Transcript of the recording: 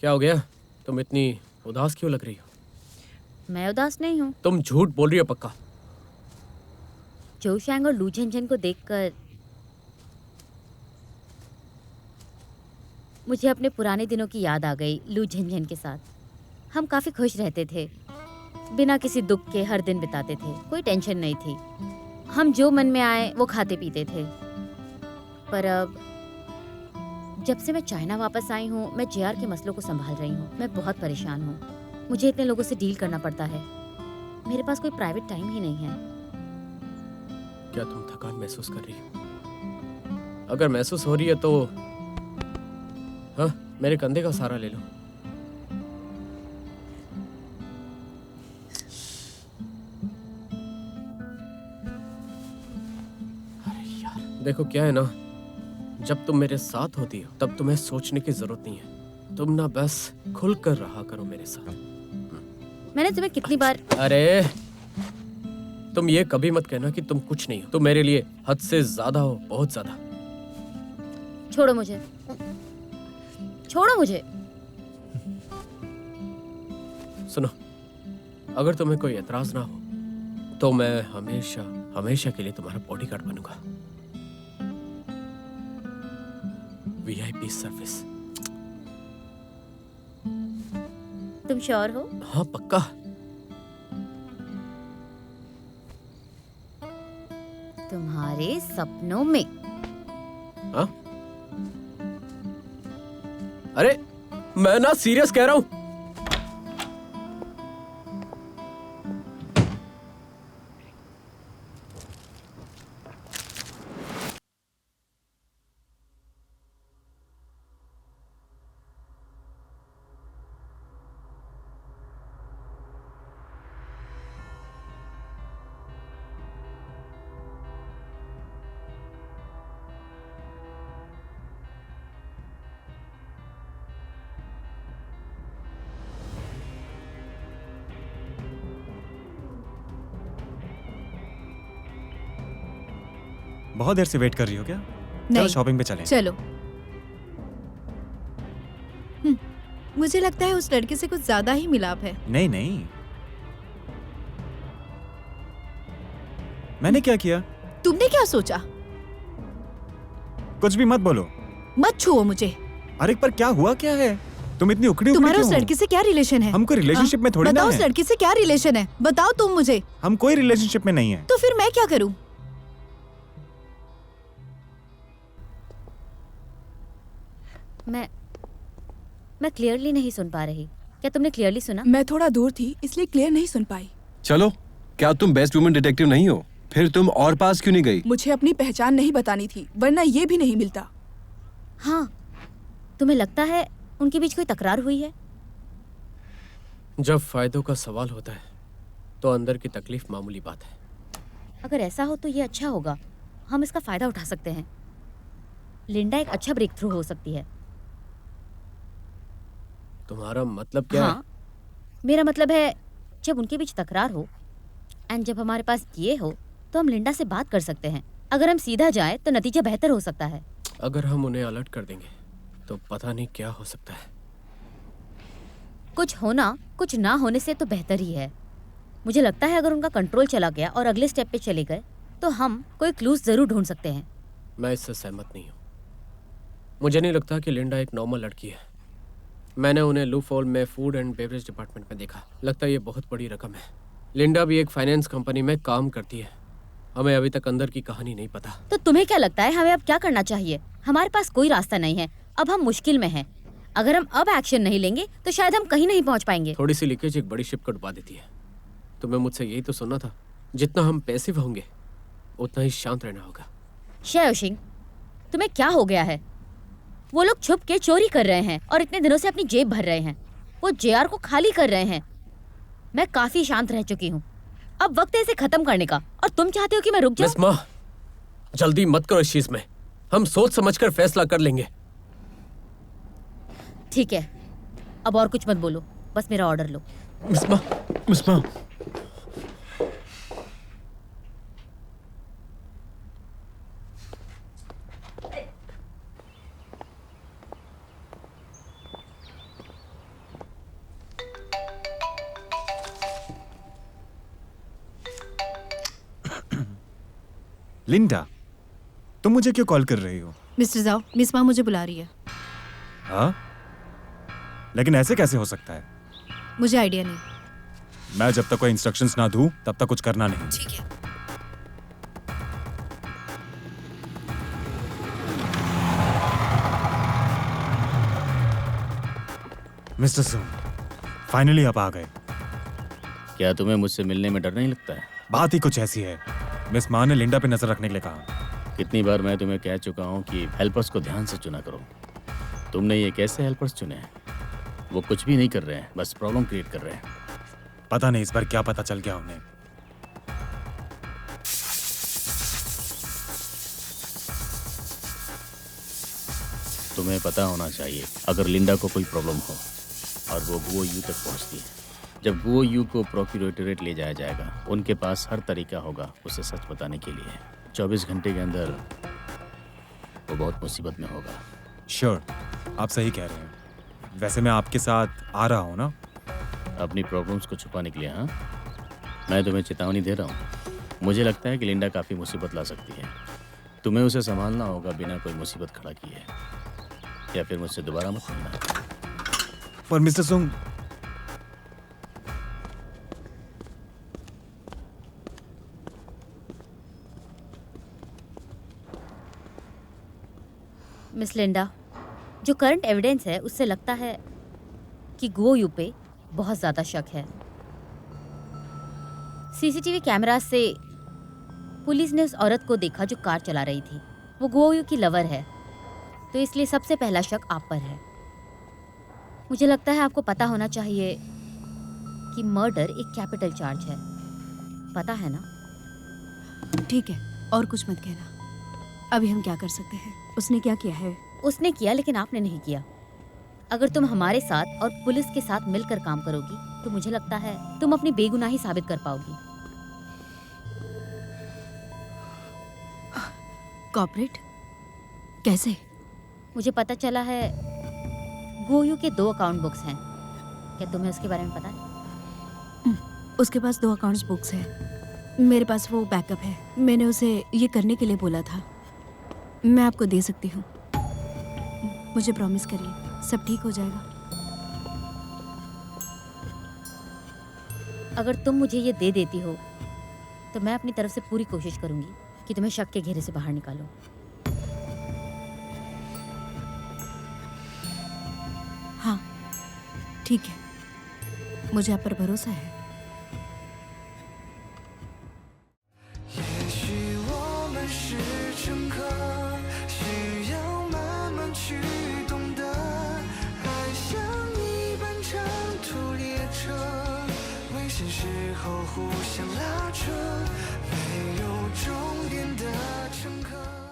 क्या हो गया? तुम इतनी उदास क्यों लग रही हो? मैं उदास नहीं हूँ। तुम झूठ बोल रही हो पक्का? चोऊ शैंग और लू झनझन को देखकर मुझे अपने पुराने दिनों की याद आ गई। लू झनझन के साथ हम काफी खुश रहते थे, बिना किसी दुख के हर दिन बिताते थे, कोई टेंशन नहीं थी। हम जो मन में आए वो खाते पीते थे। पर अब जब से मैं चाइना वापस आई हूँ, मैं जेआर के मसलों को संभाल रही हूँ। मैं बहुत परेशान हूँ। मुझे इतने लोगों से डील करना पड़ता है। मेरे पास कोई प्राइवेट टाइम ही नहीं है। क्या तुम थकान महसूस कर रही हो? अगर महसूस हो रही है तो हाँ, मेरे कंधे का सहारा ले लो। अरे यार, देखो क्या है ना, जब तुम मेरे साथ होती हो तब तुम्हें सोचने की जरूरत नहीं है। तुम ना बस खुल कर रहा करो मेरे साथ। मैंने तुम्हें कितनी बार... अरे तुम ये कभी मत कहना कि तुम कुछ नहीं हो। तुम मेरे लिए हद से ज्यादा हो, बहुत ज्यादा। छोड़ो मुझे, छोड़ो मुझे। सुनो, अगर तुम्हें कोई एतराज ना हो तो मैं हमेशा हमेशा के लिए तुम्हारा बॉडीगार्ड बनूंगा। VIP service. तुम श्योर हो? हाँ पक्का। तुम्हारे सपनों में। हाँ? अरे मैं ना सीरियस कह रहा हूं। बहुत देर से वेट कर रही हो क्या? चलो शॉपिंग पे चलें। चलो। मुझे लगता है उस लड़के से कुछ ज्यादा ही मिलाप है। नहीं नहीं, मैंने क्या किया? तुमने क्या सोचा? कुछ भी मत बोलो। मत छुओ मुझे। अरे पर क्या हुआ, क्या है? तुम इतनी उखड़ी उखड़ी तुम्हारा क्यों उस हो? लड़के से क्या रिलेशन है? हम कोई रिलेशनशिप में थोड़ी ना बताओ हैं। उस लड़के से क्या रिलेशन है? बताओ तुम मुझे। हम कोई रिलेशनशिप में नहीं है। तो फिर मैं क्या करूं? मैं क्लियरली नहीं सुन पा रही। क्या तुमने क्लियरली सुना? मैं थोड़ा दूर थी इसलिए क्लियर नहीं सुन पाई। चलो, क्या तुम बेस्ट वुमन डिटेक्टिव नहीं हो? फिर तुम और पास क्यों नहीं गई? मुझे अपनी पहचान नहीं बतानी थी, वरना ये भी नहीं मिलता। हाँ, तुम्हें लगता है उनके बीच कोई तकरार हुई है? जब फायदों का सवाल होता है तो अंदर की तकलीफ मामूली बात है। अगर ऐसा हो तो ये अच्छा होगा। हम इसका फायदा उठा सकते हैं। लिंडा एक अच्छा ब्रेक थ्रू हो सकती है। तुम्हारा मतलब क्या हाँ, मेरा मतलब है जब उनके बीच तकरार हो एंड जब हमारे पास ये हो तो हम लिंडा से बात कर सकते हैं। अगर हम सीधा जाए तो नतीजा बेहतर हो सकता है। अगर हम उन्हें अलर्ट कर देंगे तो पता नहीं क्या हो सकता है। कुछ होना कुछ ना होने से तो बेहतर ही है। मुझे लगता है अगर उनका कंट्रोल चला गया और अगले स्टेप पे चले गए तो हम कोई क्लूज जरूर ढूंढ सकते हैं। मैं इससे सहमत नहीं हूँ। मुझे नहीं लगता कि लिंडा एक नॉर्मल लड़की है। मैंने उन्हें लूफॉल में फूड एंड बेवरेज डिपार्टमेंट में देखा। लगता है ये बहुत बड़ी रकम है। लिंडा भी एक फाइनेंस कंपनी में काम करती है। हमें अभी तक अंदर की कहानी नहीं पता। तो तुम्हें क्या लगता है हमें अब क्या करना चाहिए? हमारे पास कोई रास्ता नहीं है। अब हम मुश्किल में हैं। अगर हम अब एक्शन नहीं लेंगे तो शायद हम कहीं नहीं पहुंच पाएंगे। थोड़ी सी लीकेज एक बड़ी शिप को डुबा देती है। तुम्हें मुझसे यही तो सुनना था। जितना हम पैसिव होंगे उतना ही शांत रहना होगा। शेओशिंग, तुम्हें क्या हो गया है? वो लोग छुप के चोरी कर रहे हैं और इतने दिनों से अपनी जेब भर रहे हैं। वो जेआर को खाली कर रहे हैं। मैं काफी शांत रह चुकी हूँ। अब वक्त है इसे खत्म करने का। और तुम चाहते हो कि मैं रुक जाऊं? मिस मा, जल्दी मत करो इस चीज में। हम सोच समझकर फैसला कर लेंगे। ठीक है, अब और कुछ मत बोलो, बस मेरा ऑर्डर लो। मिस मा, लिंडा, तुम मुझे क्यों कॉल कर रही हो? मिस्टर जाओ, मिस माँ मुझे बुला रही है। हाँ, लेकिन ऐसे कैसे हो सकता है? मुझे आइडिया नहीं। मैं जब तक कोई इंस्ट्रक्शंस ना दूं तब तक कुछ करना नहीं। ठीक है। मिस्टर सुन, फाइनली आप आ गए। क्या तुम्हें मुझसे मिलने में डर नहीं लगता है? बात ही कुछ ऐसी है। मिस माँ ने लिंडा पे नजर रखने के लिए कहा। कितनी बार मैं तुम्हें कह चुका हूँ कि हेल्पर्स को ध्यान से चुना करो। तुमने ये कैसे हेल्पर्स चुने हैं? वो कुछ भी नहीं कर रहे हैं, बस प्रॉब्लम क्रिएट कर रहे हैं। पता नहीं इस बार क्या पता चल गया उन्हें। तुम्हें पता होना चाहिए, अगर लिंडा को कोई प्रॉब्लम हो और वो गुओ यू तक पहुंचती है, जब गुओ यू को प्रोक्यूरेटरेट ले जाया जाएगा, उनके पास हर तरीका होगा उसे सच बताने के लिए। 24 घंटे के अंदर वो बहुत मुसीबत में होगा। श्योर, आप सही कह रहे हैं। वैसे मैं आपके साथ आ रहा हूँ ना? अपनी प्रॉब्लम्स को छुपाने के लिए? हाँ, मैं तुम्हें चेतावनी दे रहा हूँ। मुझे लगता है कि लिंडा काफ़ी मुसीबत ला सकती है। तुम्हें उसे संभालना होगा बिना कोई मुसीबत खड़ा किए, या फिर मुझसे दोबारा मत मिलना। पर मिस्टर सुंग, मिस लिंडा, जो करंट एविडेंस है उससे लगता है कि गुओ यू पे बहुत ज़्यादा शक है। सीसीटीवी कैमरा से पुलिस ने उस औरत को देखा जो कार चला रही थी। वो गुओ यू की लवर है, तो इसलिए सबसे पहला शक आप पर है। मुझे लगता है आपको पता होना चाहिए कि मर्डर एक कैपिटल चार्ज है, पता है ना? ठीक है, और कुछ मत कहना। अभी हम क्या कर सकते हैं? उसने क्या किया है? उसने किया, लेकिन आपने नहीं किया। अगर तुम हमारे साथ और पुलिस के साथ मिलकर काम करोगी तो मुझे लगता है तुम अपनी बेगुनाही साबित कर पाओगी। कॉर्पोरेट? कैसे? मुझे पता चला है गोयू के 2 अकाउंट बुक्स हैं। क्या तुम्हें उसके बारे में पता है? उसके पास 2 अकाउंट्स बुक्स हैं। मेरे पास वो बैकअप है। मैंने उसे ये करने के लिए बोला था। मैं आपको दे सकती हूँ। मुझे प्रॉमिस करिए, सब ठीक हो जाएगा। अगर तुम मुझे ये दे देती हो तो मैं अपनी तरफ से पूरी कोशिश करूंगी कि तुम्हें शक के घेरे से बाहर निकालो। हाँ, ठीक है। मुझे आप पर भरोसा है। 也许我们是乘客，需要慢慢去懂得，爱像一班长途列车，危险时候互相拉扯，没有终点的乘客。